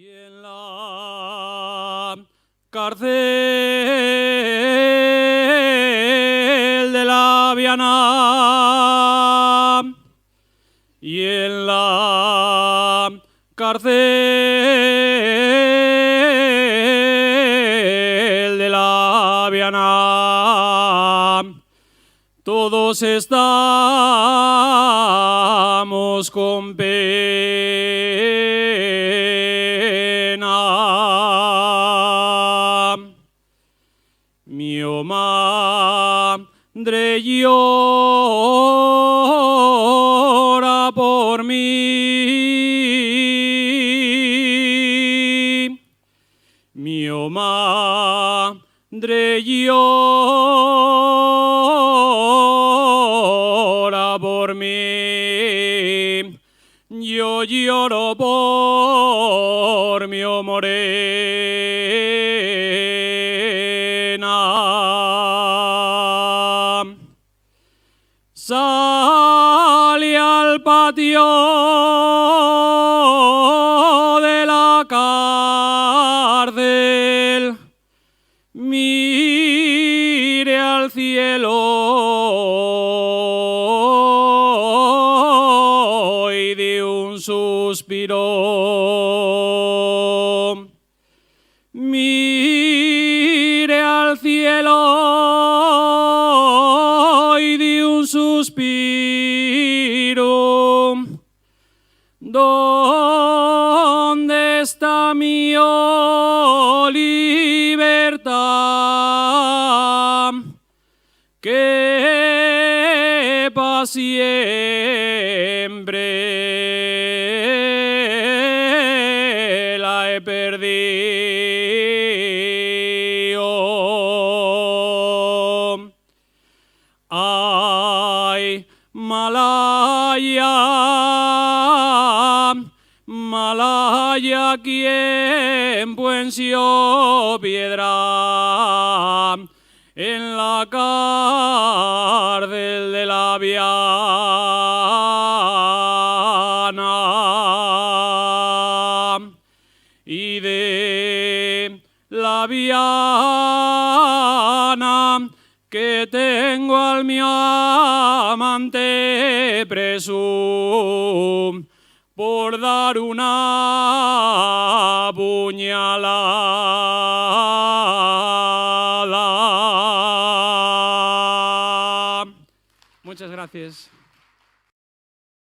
Y en la cárcel de la Viana, y en la cárcel de la Viana, todos estamos con pena. Mi madre llora por mí. Mi madre llora por mí. Yo lloro por mi morena. Salí al patio de la cárcel, mire al cielo y di un suspiro. Mire al cielo y di un suspiro. ¿Dónde está mi libertad? Que pa' siempre la he perdido. Ay, Malaya, Malaya, quien venció piedra en la cárcel de la Viana, y de la Viana que tengo al mi amante preso por dar una puñalada. Muchas gracias.